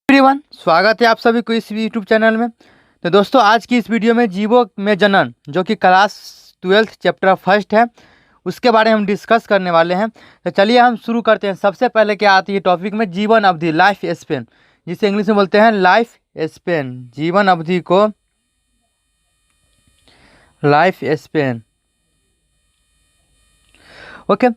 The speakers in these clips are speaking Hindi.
एवरीवन, स्वागत है आप सभी को इस यूट्यूब चैनल में। तो दोस्तों, आज की इस वीडियो में जीवों में जनन जो कि क्लास 12 चैप्टर फर्स्ट है, उसके बारे में हम डिस्कस करने वाले हैं। तो चलिए हम शुरू करते हैं। सबसे पहले क्या आती है टॉपिक में, जीवन अवधि, लाइफ स्पेन, जिसे इंग्लिश में बोलते हैं लाइफ स्पेन। जीवन अवधि को लाइफ स्पेन, ओके।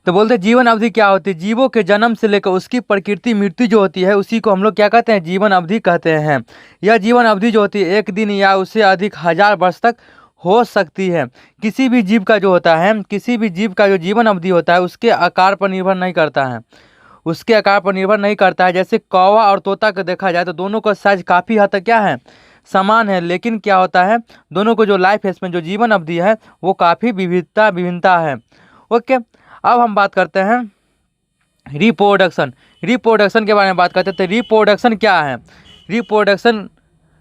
तो बोलते हैं जीवन अवधि क्या होती है। जीवों के जन्म से लेकर उसकी प्रकृति मृत्यु जो होती है, उसी को हम लोग क्या कहते हैं, जीवन अवधि कहते हैं। यह जीवन अवधि जो होती है 1 दिन या उससे अधिक 1000 वर्ष तक हो सकती है। किसी भी जीव का जो होता है, किसी भी जीव का जो जीवन अवधि होता है उसके आकार पर निर्भर नहीं करता है, उसके आकार पर निर्भर नहीं करता है। जैसे कौवा और तोता को देखा जाए तो दोनों का साइज काफ़ी हद तक क्या है, समान है, लेकिन क्या होता है, दोनों को जो लाइफ स्पेन, जो जीवन अवधि है, वो काफ़ी विभिन्नता है, ओके। अब हम बात करते हैं रिप्रोडक्शन। रिप्रोडक्शन के बारे में बात करते हैं। तो रिप्रोडक्शन क्या है, रिप्रोडक्शन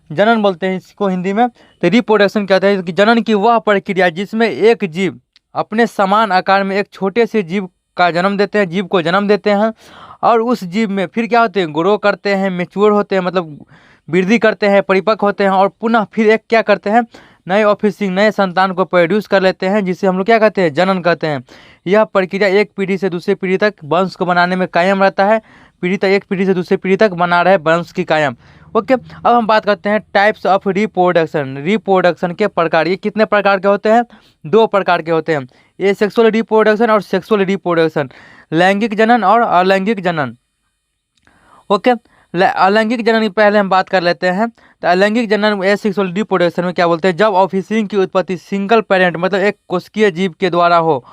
जनन बोलते हैं इसको हिंदी में। तो रिप्रोडक्शन कहते हैं कि जनन की वह प्रक्रिया जिसमें एक जीव अपने समान आकार में एक छोटे से जीव का जन्म देते हैं, जीव को जन्म देते हैं, और उस जीव में फिर क्या होते हैं, ग्रो करते हैं, मैच्योर होते हैं, मतलब वृद्धि करते हैं, परिपक्व होते हैं, और पुनः फिर एक क्या करते हैं, नए ऑफिसिंग, नए संतान को प्रोड्यूस कर लेते हैं, जिसे हम लोग क्या कहते हैं, जनन कहते हैं। यह प्रक्रिया एक पीढ़ी से दूसरी पीढ़ी तक वंश को बनाने में कायम रहता है। एक पीढ़ी से दूसरी पीढ़ी तक बना रहे वंश की कायम, ओके। अब हम बात करते हैं टाइप्स ऑफ रिप्रोडक्शन। रिप्रोडक्शन के प्रकार, ये कितने प्रकार के होते हैं, 2 प्रकार के होते हैं, एसेक्सुअल रिप्रोडक्शन और सेक्सुअल रिप्रोडक्शन, लैंगिक जनन और अलैंगिक जनन, ओके। अलैंगिक जनन की पहले हम बात कर लेते हैं। तो अलैंगिक जनन एसेक्सुअल रिप्रोडक्शन में क्या बोलते हैं, जब ऑफिसिंग की उत्पत्ति सिंगल पेरेंट मतलब एक कोशिकीय जीव के द्वारा हो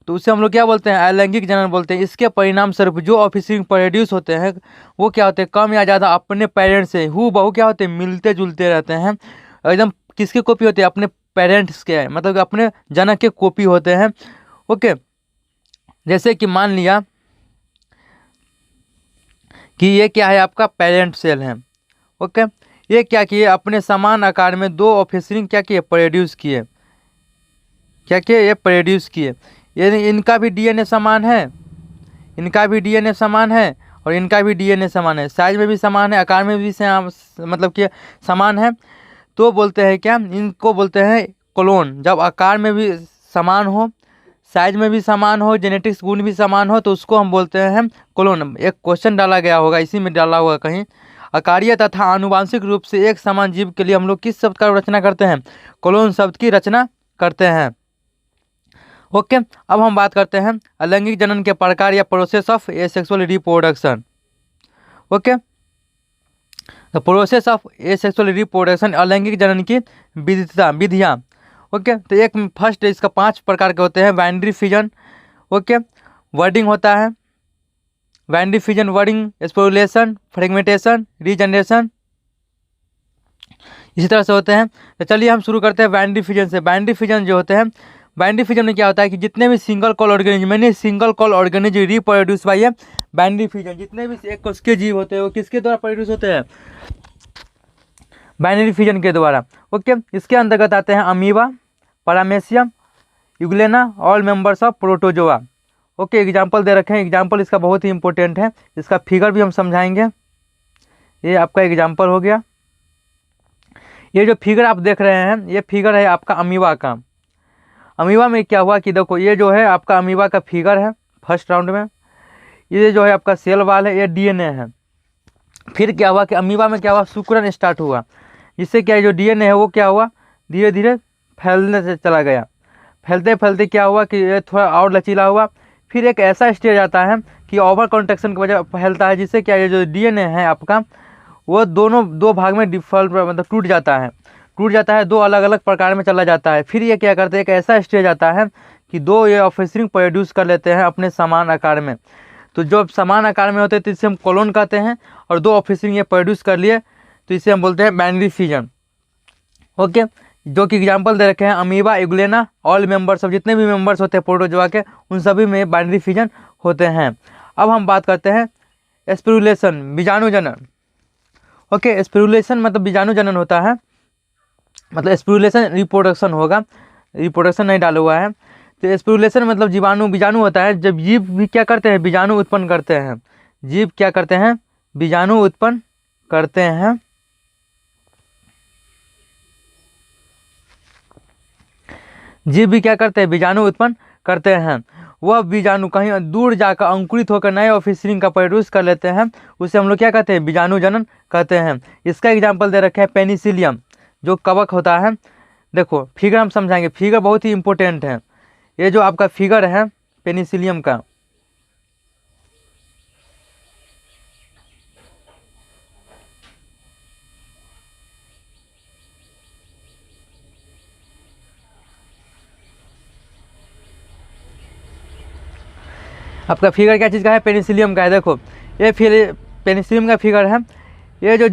तो उसे हम लोग क्या बोलते हैं, अलैंगिक जनन बोलते हैं। इसके परिणाम स्वरूप जो ऑफिसिंग प्रोड्यूस होते हैं वो क्या होते हैं, कम या ज़्यादा अपने पेरेंट्स से हूबहू क्या होते हैं, मिलते जुलते रहते हैं, एकदम किसके कॉपी होते हैं, अपने पेरेंट्स के, मतलब अपने जनक के कॉपी होते हैं, ओके। जैसे कि मान लिया कि ये क्या है, आपका पेरेंट सेल है, ओके। ये क्या किए, अपने समान आकार में 2 ऑफिसिंग क्या किए, प्रोड्यूस किए, क्या किए, ये प्रोड्यूस किए। ये इनका भी डीएनए समान है, इनका भी डीएनए समान है, और इनका भी डीएनए समान है, साइज में भी समान है, आकार में भी मतलब कि समान है। तो बोलते हैं क्या, इनको बोलते हैं क्लोन। जब आकार में भी समान हो, साइज में भी समान हो, जेनेटिक्स गुण भी समान हो, तो उसको हम बोलते हैं क्लोन। एक क्वेश्चन डाला गया होगा, इसी में डाला होगा कहीं, आकारीय तथा आनुवांशिक रूप से एक समान जीव के लिए हम लोग किस शब्द का रचना करते हैं, क्लोन शब्द की रचना करते हैं, ओके। अब हम बात करते हैं अलैंगिक जनन के प्रकार या process of asexual reproduction, okay. तो प्रोसेस ऑफ एसेक्सुअल रिप्रोडक्शन, अलैंगिक जनन की विधियाँ, ओके। तो एक फर्स्ट इसका 5 प्रकार के होते हैं। बाइनरी फिजन, ओके, वर्डिंग होता है, binary fission, wording, sporulation, fragmentation, regeneration, इसी तरह से होते हैं। तो चलिए हम शुरू करते हैं बाइनरी फिजन से। बाइनरी फिजन जो होते हैं, बाइनरी फिजन में क्या होता है कि जितने भी सिंगल कॉल ऑर्गेनिज्म, मैंने single call organism reproduce by है बाइनरी फिजन, जितने भी एक कोशिकीय जीव होते हैं वो किसके द्वारा प्रोड्यूस होते हैं, बाइनरी फिजन के द्वारा, ओके। इसके अंतर्गत आते हैं amoeba, paramecium, euglena, all members of protozoa, okay. Example दे रखे हैं, एग्जाम्पल इसका बहुत ही इंपॉर्टेंट है, इसका फिगर भी हम समझाएंगे। ये आपका एग्जाम्पल हो गया। ये जो फिगर आप देख रहे हैं, ये फिगर है आपका अमीबा का। अमीबा में क्या हुआ कि देखो, ये जो है आपका अमीबा का फिगर है फर्स्ट राउंड में, ये जो है आपका सेल वाल है, ये डीएनए है। फिर क्या हुआ कि अमीबा में क्या हुआ, सिकुड़न स्टार्ट हुआ, जिससे क्या जो डीएनए है वो क्या हुआ, धीरे धीरे फैलने से चला गया। फैलते फैलते क्या हुआ कि ये थोड़ा और लचीला हुआ। फिर एक ऐसा स्टेज आता है कि ओवर कॉन्ट्रैक्शन की वजह फैलता है, जिससे क्या ये जो डीएनए है आपका वो दोनों 2 भाग में डिफॉल्ट मतलब टूट जाता है, 2 अलग अलग प्रकार में चला जाता है। फिर ये क्या करते हैं, एक ऐसा स्टेज आता है कि 2 ये ऑफिसिंग प्रोड्यूस कर लेते हैं अपने समान आकार में। तो जो समान आकार में होते हैं तो इसे हम क्लोन कहते हैं, और 2 ऑफिसिंग ये प्रोड्यूस कर लिए तो इसे हम बोलते हैं बाइनरी फिजन, ओके। जो कि एग्जाम्पल दे रखे हैं amoeba, euglena, all members of, जितने भी मेंबर्स होते हैं प्रोटोजोआ के, उन सभी में बाइनरी फिजन होते हैं। अब हम बात करते हैं स्पिरुलेशन, बीजाणु जनन, ओके। स्पिरुलेशन मतलब बीजाणु जनन होता है, मतलब स्पिरुलेशन रिप्रोडक्शन होगा, रिप्रोडक्शन नहीं डाला हुआ है। तो स्पिरुलेशन मतलब बीजाणु होता है। जब जीव भी क्या करते हैं, बीजाणु उत्पन्न करते हैं, जीव क्या करते हैं, बीजाणु उत्पन्न करते हैं। जीव भी क्या करते हैं, बीजाणु उत्पन्न करते हैं। वह बीजाणु कहीं दूर जाकर अंकुरित होकर नए ऑफस्प्रिंग का प्रोड्यूस कर लेते हैं, उसे हम लोग क्या कहते हैं, बीजाणु जनन कहते हैं। इसका एग्जाम्पल दे रखे हैं पेनिसिलियम, जो कवक होता है। देखो फिगर हम समझाएंगे, फिगर बहुत ही इंपॉर्टेंट है। ये जो आपका फिगर है पेनिसिलियम का, आपका फिगर क्या चीज़ का है, पेनिसिलियम का है। देखो ये फिर पेनिसिलियम का फिगर है। ये जो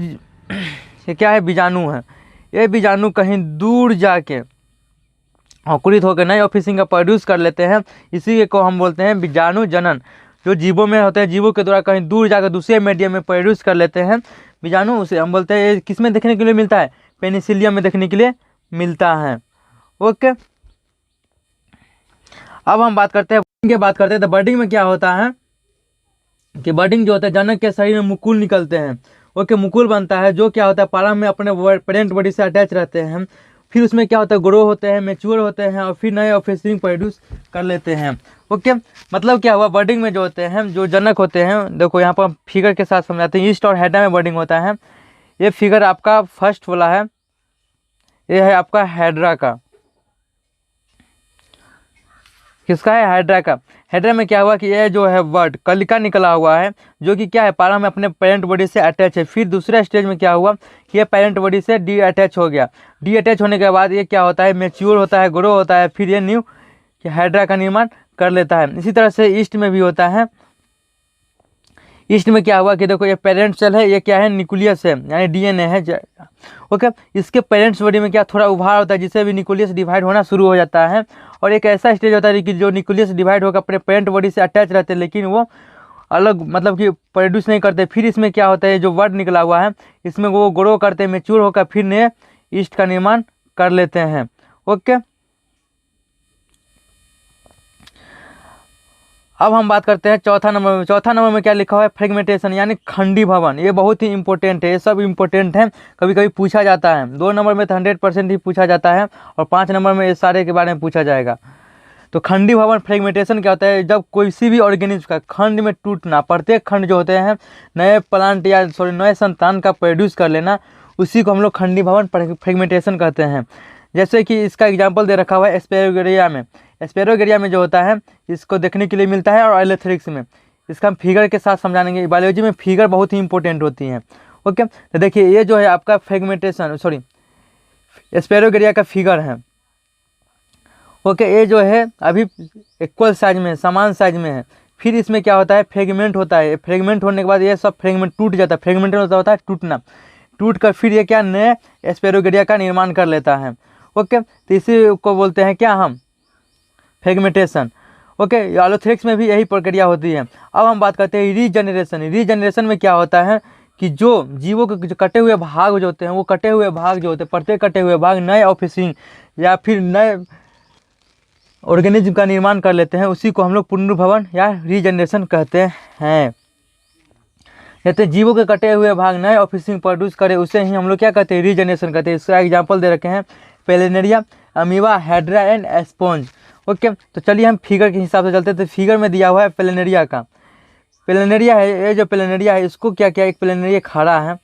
ये क्या है, बीजाणु है। ये बीजाणु कहीं दूर जाके अंकुरित होकर नए ऑफस्प्रिंग का प्रोड्यूस कर लेते हैं, इसी को हम बोलते हैं बीजाणु जनन। जो जीवों में होते हैं, जीवों के द्वारा कहीं दूर जाकर दूसरे मीडियम में प्रोड्यूस कर लेते हैं बीजाणु, उसे हम बोलते हैं। ये किस में देखने के लिए मिलता है, पेनिसिलियम में देखने के लिए मिलता है। ओके, अब हम बात करते हैं बर्डिंग। तो बर्डिंग में क्या होता है कि बर्डिंग जो होता है, जनक के शरीर में मुकुल निकलते हैं। ओके, मुकुल बनता है, जो क्या होता है, प्रारंभ में अपने पेरेंट बॉडी से अटैच रहते हैं। फिर उसमें क्या होता है, ग्रो होते हैं, मैच्योर होते हैं, और फिर नए ऑफस्प्रिंग प्रोड्यूस कर लेते हैं। ओके, मतलब क्या हुआ, बर्डिंग में जो होते हैं, जो जनक होते हैं, देखो यहाँ पर हम फिगर के साथ समझाते हैं। ईस्ट और हैड्रा में बर्डिंग होता है। ये फिगर आपका फर्स्ट वाला है, ये है आपका हैड्रा का। किसका है, हाइड्रा का। हाइड्रा में क्या हुआ कि ये जो है वर्ड कलिका निकला हुआ है, जो कि क्या है, प्रारंभ में अपने पेरेंट बॉडी से अटैच है। फिर दूसरे स्टेज में क्या हुआ कि ये पेरेंट बॉडी से डी अटैच हो गया। डी अटैच होने के बाद ये क्या होता है, मैच्योर होता है, ग्रो होता है, फिर ये न्यू हाइड्रा का निर्माण कर लेता है। इसी तरह से ईस्ट में भी होता है। ईस्ट में क्या हुआ कि देखो ये पेरेंट सेल है, ये क्या है, न्यूक्लियस है, यानी डीएनए है। ओके, इसके पेरेंट्स बॉडी में क्या थोड़ा उभार होता है, जिससे भी न्यूक्लियस डिवाइड होना शुरू हो जाता है। और एक ऐसा स्टेज होता है कि जो न्यूक्लियस डिवाइड होकर अपने पेरेंट बॉडी से अटैच रहते हैं, लेकिन वो अलग मतलब कि प्रोड्यूस नहीं करते। फिर इसमें क्या होता है, जो वर्ड निकला हुआ है, इसमें वो ग्रो करते हैं, मेच्योर होकर फिर नए ईस्ट का निर्माण कर लेते हैं। ओके, अब हम बात करते हैं चौथा नंबर में। चौथा नंबर में क्या लिखा हुआ है, फ्रेगमेंटेशन, यानी खंडी भवन। ये बहुत ही इंपॉर्टेंट है, ये सब इंपॉर्टेंट है, कभी कभी पूछा जाता है। 2 नंबर में तो 100% ही पूछा जाता है, और 5 नंबर में ये सारे के बारे में पूछा जाएगा। तो खंडी भवन फ्रेगमेंटेशन क्या होता है, जब कोई भी ऑर्गेनिज्म का खंड में टूटना, प्रत्येक खंड जो होते हैं नए प्लांट या नए संतान का प्रोड्यूस कर लेना, उसी को हम लोग खंडी भवन फ्रेगमेंटेशन कहते हैं। जैसे कि इसका एग्जाम्पल दे रखा हुआ है एस्पेरोगेरिया में। एस्पेरोगेरिया में जो होता है, इसको देखने के लिए मिलता है, और एलेथ्रिक्स में। इसका हम फिगर के साथ समझाएंगे। बायोलॉजी में फिगर बहुत ही इंपॉर्टेंट होती हैं। ओके, तो देखिए ये जो है आपका फ्रेगमेंटेशन एस्पेरोगेरिया का फिगर है। ओके, ये जो है अभी इक्वल साइज में, समान साइज में है। फिर इसमें क्या होता है, फ्रेगमेंट होता है। फ्रेगमेंट होने के बाद ये सब फ्रेगमेंट टूट जाता है। फ्रेगमेंट होता है टूटना, टूट कर फिर ये क्या नए एस्पेरोगेरिया का निर्माण कर लेता है। ओके, तो इसी को बोलते हैं क्या हम, फ्रेगमेंटेशन। ओके, एलोथ्रिक्स में भी यही प्रक्रिया होती है। अब हम बात करते हैं रीजनरेशन। रीजनरेशन में क्या होता है कि जो जीवों के जो कटे हुए भाग जो होते हैं, वो कटे हुए भाग जो होते हैं, प्रत्येक कटे हुए भाग नए ऑफस्प्रिंग या फिर नए ऑर्गेनिज्म का निर्माण कर लेते हैं, उसी को हम लोग पुनर्भवन या रीजनरेशन कहते हैं। जैसे जीवों के कटे हुए भाग नए ऑफस्प्रिंग प्रोड्यूस करे, उसे ही हम लोग क्या कहते हैं, रीजनरेशन कहते हैं। इसका एग्जाम्पल दे रखे हैं planaria, amoeba, hydra and sponge. Okay, तो चलिए हम फिगर के हिसाब से चलते हैं। तो फिगर में दिया हुआ है प्लेनेरिया का। प्लेनेरिया है, ये जो प्लेनेरिया है, इसको क्या किया, एक प्लेनेरिया खड़ा है,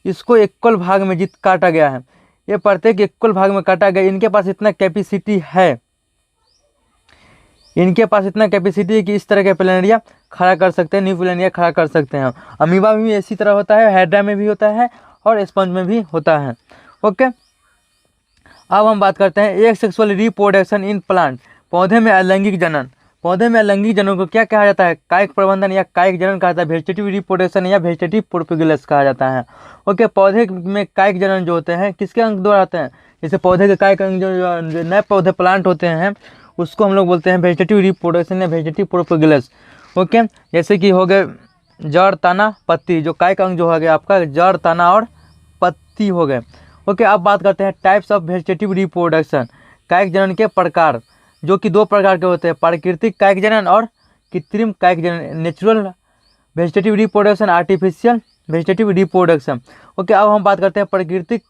इसको इक्वल भाग में काटा गया है। ये प्रत्येक इक्वल भाग में काटा गया। इनके पास इतना कैपेसिटी है, इनके पास इतना कैपेसिटी है कि इस तरह के प्लेनेरिया खड़ा कर सकते हैं, न्यू प्लेनेरिया खड़ा कर सकते हैं। अमीबा में भी इसी तरह होता है, हाइड्रा में भी होता है, और स्पंज में भी होता है। ओके, अब हम बात करते हैं एक सेक्सुअल रिप्रोडक्शन इन प्लांट। पौधे में अलैंगिक जनन। पौधे में अलैंगिक जनन को क्या कहा जाता है, कायिक प्रबंधन या कायिक जनन कहा जाता है। वेजिटेटिव रिप्रोडक्शन या वेजिटेटिव प्रोपेगुलेशन कहा जाता है। ओके, पौधे में कायिक जनन जो होते हैं किसके अंग द्वारा होते हैं, जैसे पौधे के कायिक अंग जो नए पौधे प्लांट होते हैं, उसको हम लोग बोलते हैं वेजिटेटिव रिप्रोडक्शन या वेजिटेटिव प्रोपेगुलेशन। ओके, जैसे कि हो गए जड़, तना, पत्ती, जो कायिक अंग जो हो गया आपका जड़, तना और पत्ती हो गए। ओके, अब बात करते हैं टाइप्स ऑफ वेजिटेटिव रिप्रोडक्शन, कायिक जनन के प्रकार, जो कि 2 प्रकार के होते हैं, प्राकृतिक कायिक जनन और कृत्रिम कायिक जनन। Natural vegetative reproduction, artificial vegetative reproduction. Okay, अब हम बात करते हैं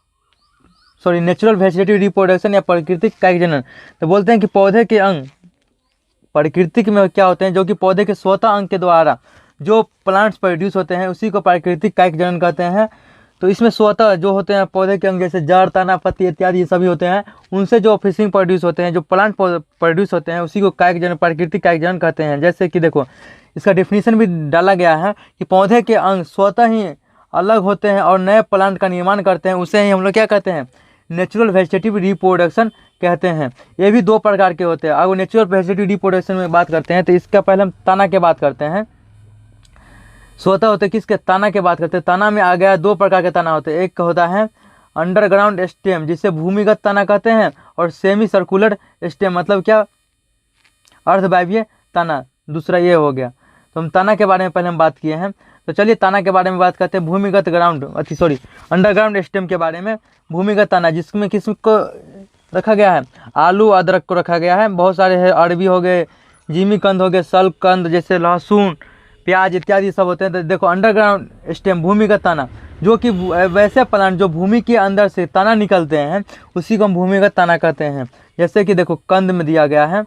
नेचुरल वेजिटेटिव रिप्रोडक्शन या प्राकृतिक कायिक जनन। तो बोलते हैं कि पौधे के अंग प्राकृतिक में क्या होते हैं, जो कि पौधे के स्वतः अंग के द्वारा जो प्लांट्स प्रोड्यूस होते हैं उसी को प्राकृतिक कायिक जनन कहते हैं। तो इसमें स्वतः जो होते हैं पौधे के अंग, जैसे जड़, तना, पत्ती इत्यादि ये सभी होते हैं, उनसे जो फिशिंग प्रोड्यूस होते हैं, जो प्लांट प्रोड्यूस होते हैं, उसी को कायिक जनन, प्राकृतिक कायिक जनन कहते हैं। जैसे कि देखो, इसका डेफिनेशन भी डाला गया है कि पौधे के अंग स्वतः ही अलग होते हैं और नए प्लांट का निर्माण करते हैं, उसे ही हम लोग क्या कहते हैं, नेचुरल वेजिटेटिव रिप्रोडक्शन कहते हैं। ये भी 2 प्रकार के होते हैं। अगर नेचुरल वेजिटेटिव रिप्रोडक्शन में बात करते हैं तो इसका पहले हम तना के बात करते हैं। स्वतः होते किसके, तना के बात करते हैं। तना में आ गया 2 प्रकार के तना होते हैं। एक होता है अंडरग्राउंड स्टेम, जिसे भूमिगत तना कहते हैं, और सेमी सर्कुलर स्टेम मतलब क्या, अर्धवायवीय तना, दूसरा ये हो गया। तो हम तना के बारे में पहले हम बात किए हैं। तो चलिए तना के बारे में बात करते हैं, भूमिगत अंडरग्राउंड स्टेम के बारे में। भूमिगत तना जिसमें किसको रखा गया है, आलू अदरक को रखा गया है। बहुत सारे है, अरबी हो गए, जिमी कंद हो गए, सल कंद जैसे लहसुन, प्याज इत्यादि सब होते हैं। तो देखो अंडरग्राउंड स्टेम भूमिगत तना, जो कि वैसे प्लांट जो भूमि के अंदर से तना निकलते हैं उसी को हम भूमिगत तना कहते हैं। जैसे कि देखो कंद में दिया गया है,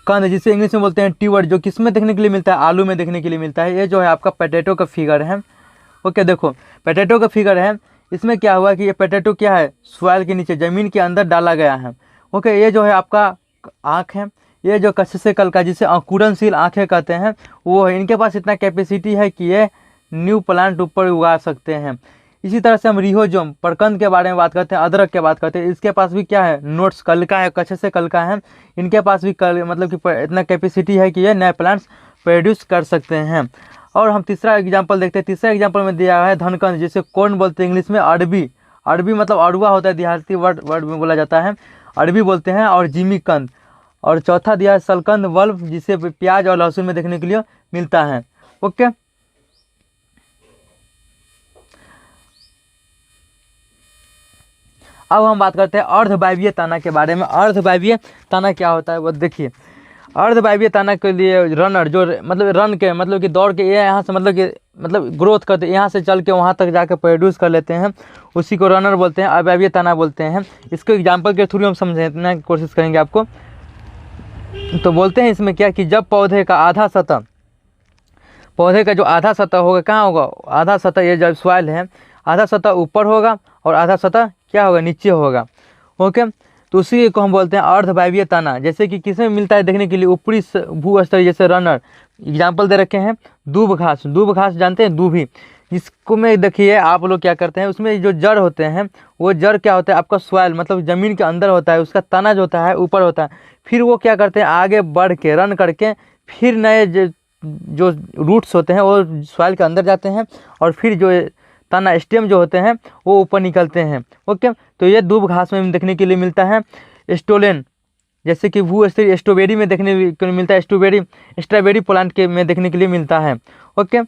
कंद जिसे इंग्लिश में बोलते हैं ट्यूबर, जो किस में देखने के लिए मिलता है, आलू में देखने के लिए मिलता है। ये जो है आपका पोटैटो का फिगर है। ओके, देखो पोटैटो का फिगर है। इसमें क्या हुआ कि ये पोटैटो क्या है, सॉइल के नीचे ज़मीन के अंदर डाला गया है। ओके, ये जो है आपका आँख है, ये जो कच्चे कल का जिसे अंकुरनशील आँखें कहते हैं वो है। इनके पास इतना कैपेसिटी है कि ये न्यू प्लांट ऊपर उगा सकते हैं। इसी तरह से हम रिहोजोम प्रकंद के बारे में बात करते हैं, अदरक के बात करते हैं। इसके पास भी क्या है, नोट्स कलिका है, कच्चे से कलिका है। इनके पास भी मतलब कि इतना कैपेसिटी है कि ये नए प्लांट्स प्रोड्यूस कर सकते हैं। और हम तीसरा एग्जांपल देखते हैं। तीसरा एग्जांपल में दिया है धनकंद, जिसे कौन बोलते हैं इंग्लिश में, अरबी मतलब अड़ुआ होता है, देहाती वर्ड में बोला जाता है, अरबी बोलते हैं, और जिमी कंद। और चौथा दिया है सलकंद बल्ब, जिसे प्याज और लहसुन में देखने के लिए मिलता है। ओके, अब हम बात करते हैं अर्धवायवीय तना के बारे में। अर्धवायवीय तना क्या होता है वो देखिए। अर्धवायवीय तना के लिए रनर जो मतलब कि दौड़ के ये यहाँ से मतलब ग्रोथ करते, यहाँ से चल के वहाँ तक जाकर प्रोड्यूस कर लेते हैं, उसी को रनर बोलते हैं, अवायवीय तना बोलते हैं। इसको एग्जाम्पल के थ्रू हम समझने की कोशिश करेंगे आपको। तो बोलते हैं इसमें क्या कि जब पौधे का जो आधा सतह होगा, कहाँ होगा, आधा सतह, ये जब सॉइल है, आधा सतह ऊपर होगा और आधा सतह क्या होगा, नीचे होगा। ओके, तो उसी को हम बोलते हैं अर्धवायवीय तना। जैसे कि किसमें मिलता है देखने के लिए, ऊपरी भूस्तरीय जैसे रनर। एग्जाम्पल दे रखे हैं दूब घास जानते हैं, दूभी, जिसको में देखिए आप लोग क्या करते हैं, उसमें जो जड़ होते हैं वो जड़ क्या होता है आपका सॉइल मतलब ज़मीन के अंदर होता है, उसका तना जो होता है ऊपर होता है। फिर वो क्या करते हैं, आगे बढ़ के रन करके फिर नए जो रूट्स होते हैं वो सॉइल के अंदर जाते हैं, और फिर जो तना स्टेम जो होते हैं वो ऊपर निकलते हैं। ओके, तो ये दूब घास में देखने के लिए मिलता है। स्टोलेन जैसे कि भूस्तरीय स्ट्रॉबेरी में देखने के लिए मिलता है, स्ट्रॉबेरी प्लांट के में देखने के लिए मिलता है। ओके,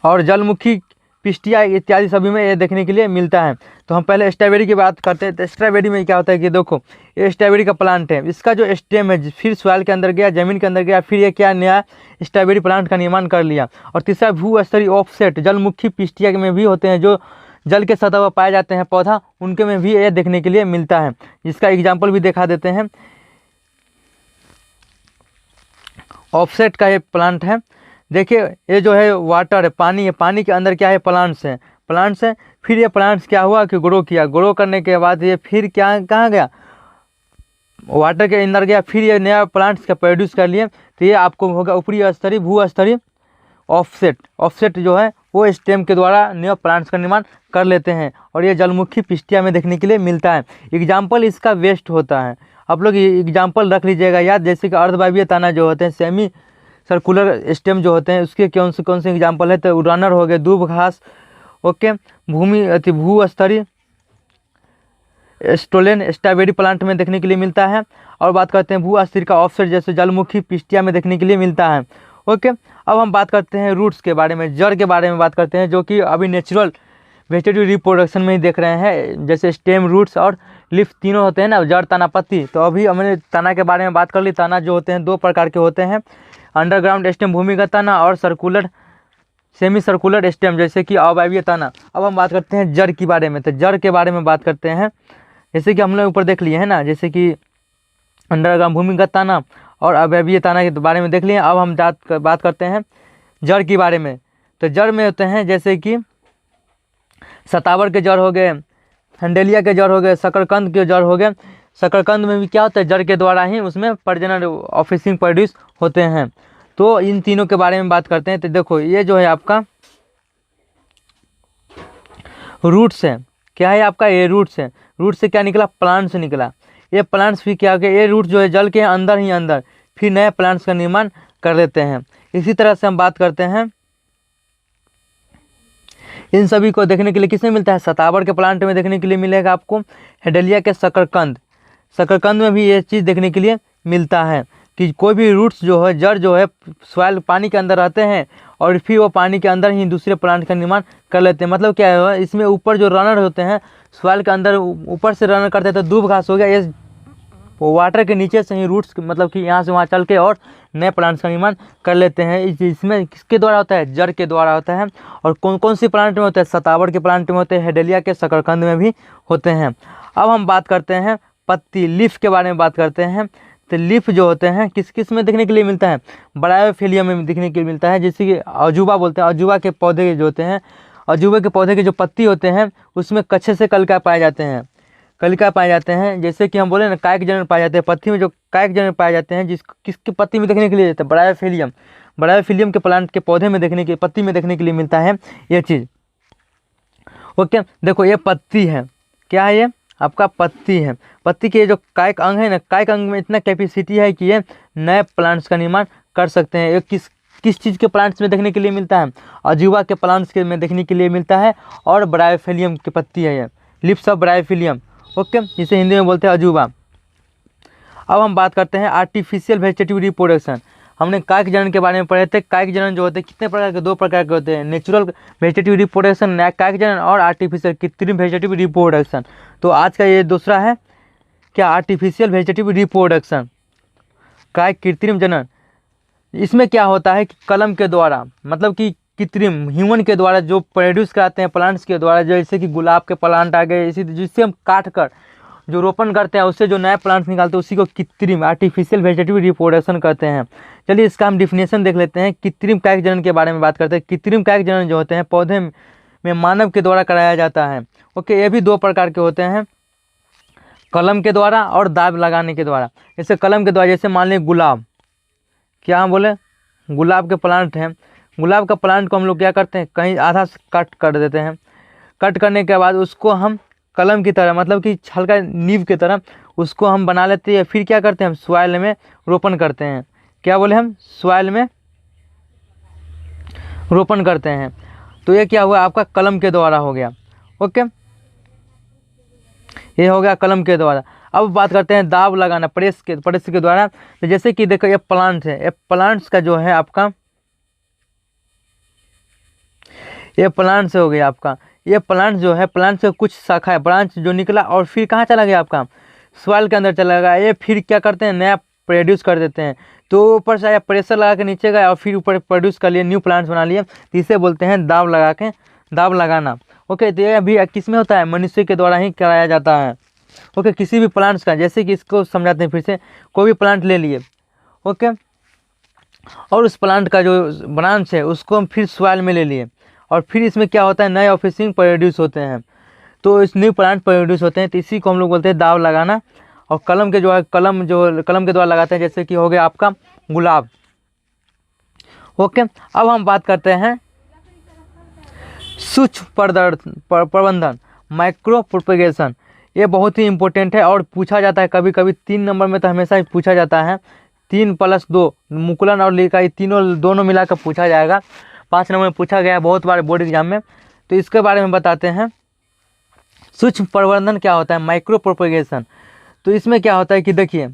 और जलमुखी पिस्टिया इत्यादि सभी में ये देखने के लिए मिलता है। तो हम पहले स्ट्रॉबेरी की बात करते हैं। तो स्ट्रॉबेरी में क्या होता है कि देखो, ये स्ट्रॉबेरी का प्लांट है, इसका जो स्टेम है फिर सॉइल के अंदर गया, ज़मीन के अंदर गया, फिर ये क्या नया स्ट्रॉबेरी प्लांट का निर्माण कर लिया। और तीसरा भूस्तरीय ऑफसेट जलमुखी पिस्टिया में भी होते हैं, जो जल के सतह पर पाए जाते हैं पौधा, उनके में भी ये देखने के लिए मिलता है। जिसका एग्जाम्पल भी दिखा देते हैं। ऑफसेट का ये प्लांट है, देखिए ये जो है वाटर है, पानी है, पानी के अंदर क्या है, प्लांट्स हैं। फिर ये प्लांट्स क्या हुआ कि ग्रो किया, ग्रो करने के बाद ये फिर क्या कहाँ गया, वाटर के अंदर गया, फिर ये नया प्लांट्स का प्रोड्यूस कर लिए। तो ये आपको होगा ऊपरी स्तरीय भूस्तरीय ऑफसेट जो है वो स्टेम के द्वारा नया प्लांट्स का निर्माण कर लेते हैं, और ये जलमुखी पिस्टिया में देखने के लिए मिलता है। एग्जाम्पल इसका वेस्ट होता है, आप लोग ये एग्जाम्पल रख लीजिएगा याद। जैसे कि अर्धवायवीय तना जो होते हैं, सेमी सर्कुलर स्टेम जो होते हैं, उसके कौन से एग्जाम्पल है, तो रनर हो गए, दूब घास। ओके, भूस्तरीय स्टोलेन स्ट्रॉबेरी प्लांट में देखने के लिए मिलता है। और बात करते हैं भूस्तरीय का ऑफसेट जैसे जलमुखी पिस्टिया में देखने के लिए मिलता है। ओके, अब हम बात करते हैं रूट्स के बारे में, जड़ के बारे में बात करते हैं, जो कि अभी नेचुरल वेजिटेटिव रिप्रोडक्शन में ही देख रहे हैं, जैसे स्टेम, रूट्स और लीफ तीनों होते हैं ना, जड़, तना, पत्ती। तो अभी हमने तना के बारे में बात कर ली। तना जो होते हैं 2 प्रकार के होते हैं, अंडरग्राउंड स्टेम भूमिगत तना और सर्कुलर सेमी सर्कुलर स्टेम जैसे कि अवायवीय तना। अब हम बात करते हैं जड़ के बारे में। तो जड़ के बारे में बात करते हैं, जैसे कि हम लोग ऊपर देख लिए हैं ना, जैसे कि अंडरग्राउंड भूमिगत तना और अवायवीय तना के बारे में देख लिए। अब हम बात करते हैं जड़ के बारे में। तो जड़ में होते हैं जैसे कि सतावर के जड़ हो गए, हंडेलिया के जड़ हो गए, शकरकंद के जड़ हो गए। शकरकंद में भी क्या होता है, जड़ के द्वारा ही उसमें प्रजनन ऑफिसिंग प्रोड्यूस होते हैं। तो इन तीनों के बारे में बात करते हैं। तो देखो ये जो है आपका रूट्स है, क्या है आपका, ये रूट्स है। रूट से क्या निकला, प्लांट से निकला। ये प्लांट्स भी क्या हो गया, ये रूट जो है जल के अंदर ही अंदर फिर नए प्लांट्स का निर्माण कर लेते हैं। इसी तरह से हम बात करते हैं, इन सभी को देखने के लिए किसमें मिलता है, सतावर के प्लांट में देखने के लिए मिलेगा आपको, हेडेलिया के शकरकंद। शकरकंद में भी ये चीज़ देखने के लिए मिलता है कि कोई भी रूट्स जो है, जड़ जो है सॉइल पानी के अंदर रहते हैं और फिर वो पानी के अंदर ही दूसरे प्लांट का निर्माण कर लेते हैं। मतलब क्या है, इसमें ऊपर जो रनर होते हैं सॉइल के अंदर ऊपर से रनर करते हैं। तो दूब घास हो गया, ये वाटर के नीचे से ही रूट्स मतलब कि यहाँ से वहाँ चल के और नए प्लांट्स का निर्माण कर लेते हैं। इसमें किसके द्वारा होता है, जड़ के द्वारा होता है। और कौन कौन सी प्लांट में होता है, सतावर के प्लांट में होते हैं, हेडेलिया के, शकरकंद में भी होते हैं। अब हम बात करते हैं पत्ती, लीफ के बारे में बात करते हैं। तो लीफ जो होते हैं किस किस में देखने के लिए मिलता है, ब्रायोफिलियम में देखने के लिए मिलता है, जैसे कि अजूबा बोलते हैं। अजूबा के पौधे जो होते हैं, अजूबे के पौधे के जो पत्ती होते हैं उसमें कच्चे से कलिका पाए जाते हैं, कलिका पाए जाते हैं। जैसे कि हम बोले ना, कायक जनन पाए जाते हैं पत्ती में, जो कायक जनन पाए जाते हैं किसकी पत्ती में देखने के लिए जाते हैं, ब्रायोफिलियम। ब्रायोफिलियम के प्लांट के पौधे में देखने के, पत्ती में देखने के लिए मिलता है ये चीज़। ओके, देखो ये पत्ती है, क्या है, ये आपका पत्ती है। पत्ती के जो कायक अंग है ना, कायक अंग में इतना कैपेसिटी है कि ये नए प्लांट्स का निर्माण कर सकते हैं। ये किस चीज़ के प्लांट्स में देखने के लिए मिलता है, अजूबा के प्लांट्स के में देखने के लिए मिलता है। और ब्रायोफिलियम की पत्ती है ये, लिप्स ऑफ ब्रायोफिलियम। ओके, जिसे हिंदी में बोलते हैं अजूबा। अब हम बात करते हैं आर्टिफिशियल वेजिटेटिव रिप्रोडक्शन। हमने कायक जनन के बारे में पढ़े थे। कायक जनन जो होते हैं कितने प्रकार के, 2 प्रकार के होते हैं, नेचुरल वेजिटेटिव रिप्रोडक्शन कायक जनन और आर्टिफिशियल कृत्रिम वेजिटेटिव रिप्रोडक्शन। तो आज का ये दूसरा है क्या, आर्टिफिशियल वेजिटेटिव रिप्रोडक्शन, कायक कृत्रिम जनन। इसमें क्या होता है कि कलम के द्वारा, मतलब कि कृत्रिम ह्यूमन के द्वारा जो प्रोड्यूस कराते हैं प्लांट्स के द्वारा, जैसे कि गुलाब के प्लांट आ गए, इसी जिससे हम काट कर जो रोपण करते हैं उससे जो नए प्लांट्स निकालते हैं उसी को कृत्रिम आर्टिफिशियल वेजिटेटिव रिप्रोडक्शन करते हैं। चलिए इसका हम डिफिनेशन देख लेते हैं। कृत्रिम कायक जनन के बारे में बात करते हैं। कृत्रिम कायक जनन जो होते हैं पौधे में मानव के द्वारा कराया जाता है। ओके, ये भी 2 प्रकार के होते हैं, कलम के द्वारा और दाब लगाने के द्वारा। जैसे कलम के द्वारा, जैसे मान लें गुलाब, क्या हम बोले, गुलाब के प्लांट हैं, गुलाब का प्लांट को हम लोग क्या करते हैं, कहीं आधा से कट कर देते हैं। कट करने के बाद उसको हम कलम की तरह, मतलब कि हल्का नींव की तरह उसको हम बना लेते हैं। फिर क्या करते हैं, हम सॉइल में रोपण करते हैं। क्या बोले, हम सॉइल में रोपण करते हैं। तो ये क्या हुआ, आपका कलम के द्वारा हो गया। ओके, ये हो गया कलम के द्वारा। अब बात करते हैं दाब लगाना, प्रेस के द्वारा। तो जैसे कि देखो ये प्लांट है, ये प्लांट्स का जो है आपका, ये प्लांट से हो गया आपका, ये प्लांट जो है, प्लांट से कुछ शाखा है, ब्रांच जो निकला और फिर कहाँ चला गया आपका, सॉइल के अंदर चला गया। ये फिर क्या करते हैं, नया प्रोड्यूस कर देते हैं। तो ऊपर से आया, प्रेशर लगा के नीचे गया और फिर ऊपर प्रोड्यूस कर लिए, न्यू प्लांट्स बना लिए। तो इसे बोलते हैं दाब लगा के, दाब लगाना। ओके, तो ये अभी किस में होता है, मनुष्य के द्वारा ही कराया जाता है। ओके, किसी भी प्लांट्स का, जैसे कि इसको समझाते हैं फिर से, कोई भी प्लांट ले लिए, ओके, और उस प्लांट का जो ब्रांच है उसको हम फिर सॉइल में ले लिए और फिर इसमें क्या होता है, नए ऑफिसिंग प्रोड्यूस होते हैं। तो इस न्यू प्लांट प्रोड्यूस होते हैं। तो इसी को हम लोग बोलते हैं दाव लगाना। और कलम के जो है, कलम के द्वारा लगाते हैं, जैसे कि हो गया आपका गुलाब। ओके, अब हम बात करते हैं सूक्ष्म प्रबंधन, माइक्रो प्रोपेगेशन। ये बहुत ही इंपॉर्टेंट है और पूछा जाता है कभी कभी 3 नंबर में, तो हमेशा ही पूछा जाता है। 3+2 मुकुलन और लिका, ये दोनों मिलाकर पूछा जाएगा। 5 नंबर में पूछा गया है बहुत बार बोर्ड एग्जाम में। तो इसके बारे में बताते हैं। सूक्ष्म प्रवर्धन क्या होता है, माइक्रो प्रोपेगेशन। तो इसमें क्या होता है कि देखिए,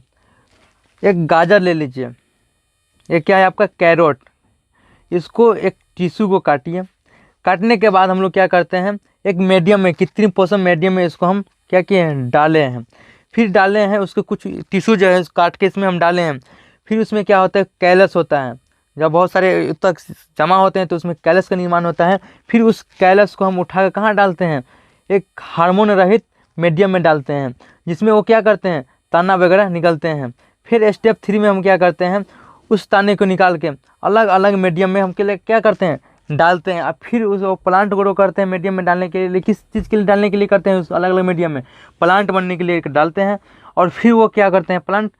एक गाजर ले लीजिए, ये क्या है आपका कैरोट। इसको एक टिश्यू को काटिए, काटने के बाद हम लोग क्या करते हैं, एक मीडियम में, कृत्रिम पोषण मीडियम में इसको हम क्या किए हैं, डाले हैं। फिर डाले हैं उसको कुछ टिश्यू जो है काट के इसमें हम डाले हैं। फिर उसमें क्या होता है, कैलस होता है। जब बहुत सारे तक जमा होते हैं तो उसमें कैलस का निर्माण होता है। फिर उस कैलस को हम उठा कर कहाँ डालते हैं, एक हार्मोन रहित मीडियम में डालते हैं, जिसमें वो क्या करते हैं, ताना वगैरह निकलते हैं। फिर स्टेप 3 में हम क्या करते हैं, उस ताने को निकाल के अलग अलग मीडियम में हम के लिए क्या करते हैं, डालते हैं। अब फिर उस प्लांट ग्रो करते हैं मीडियम में डालने के लिए। किस चीज़ के लिए डालने के लिए करते हैं, उस अलग अलग मीडियम में प्लांट बनने के लिए डालते हैं। और फिर वो क्या करते हैं, प्लांट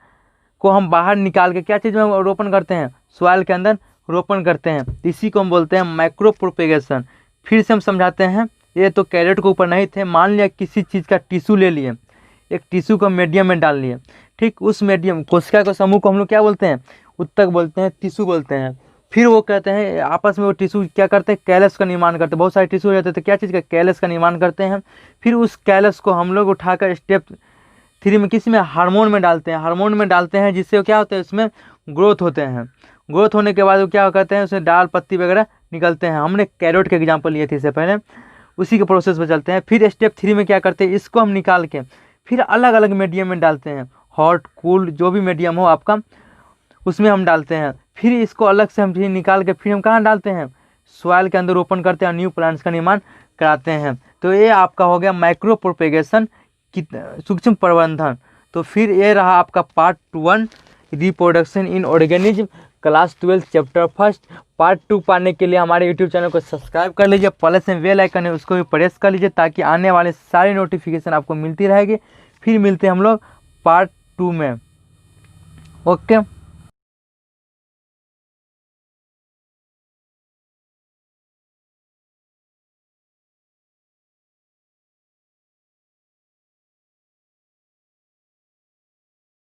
को हम बाहर निकाल के क्या चीज़ में रोपण करते हैं, सॉइल के अंदर रोपण करते हैं। इसी को हम बोलते हैं माइक्रो प्रोपेगेशन। फिर से हम समझाते हैं, ये तो कैरेट के ऊपर नहीं थे। मान लिया किसी चीज़ का टिश्यू ले लिए, एक टिश्यू को मीडियम में डाल लिए, ठीक। उस मीडियम कोशिका के समूह को हम लोग क्या बोलते हैं, उत्तक बोलते हैं, टिश्यू बोलते हैं। फिर वो कहते हैं आपस में वो टिश्यू क्या करते हैं, कैलस का निर्माण करते हैं। बहुत सारे टिश्यू हो जाते हैं तो क्या चीज़ का, कैलस का निर्माण करते हैं। फिर उस कैलस को हम लोग उठाकर स्टेप 3 में किस में, हार्मोन में डालते हैं। हार्मोन में डालते हैं जिससे क्या होता है, उसमें ग्रोथ होते हैं। ग्रोथ होने के बाद वो क्या करते हैं, उसमें डाल पत्ती वगैरह निकलते हैं। हमने कैरेट के एग्जाम्पल लिए थे इससे पहले, उसी के प्रोसेस पर चलते हैं। फिर स्टेप 3 में क्या करते हैं, इसको हम निकाल के फिर अलग अलग मीडियम में डालते हैं। हॉट कूल जो भी मीडियम हो आपका, उसमें हम डालते हैं। फिर इसको अलग से हम फिर निकाल के फिर हम कहाँ डालते हैं, सॉइल के अंदर रोपण करते हैं, न्यू प्लांट्स का निर्माण कराते हैं। तो ये आपका हो गया माइक्रो प्रोपेगेशन की सूक्ष्म प्रबंधन। तो फिर ये रहा आपका part 1 reproduction in organism, class 12 chapter 1। Part 2 पाने के लिए हमारे यूट्यूब चैनल को सब्सक्राइब कर लीजिए, प्लस में बेल आइकन है उसको भी प्रेस कर लीजिए, ताकि आने वाले सारे नोटिफिकेशन आपको मिलती रहेगी। फिर मिलते हैं हम लोग पार्ट 2 में। ओके।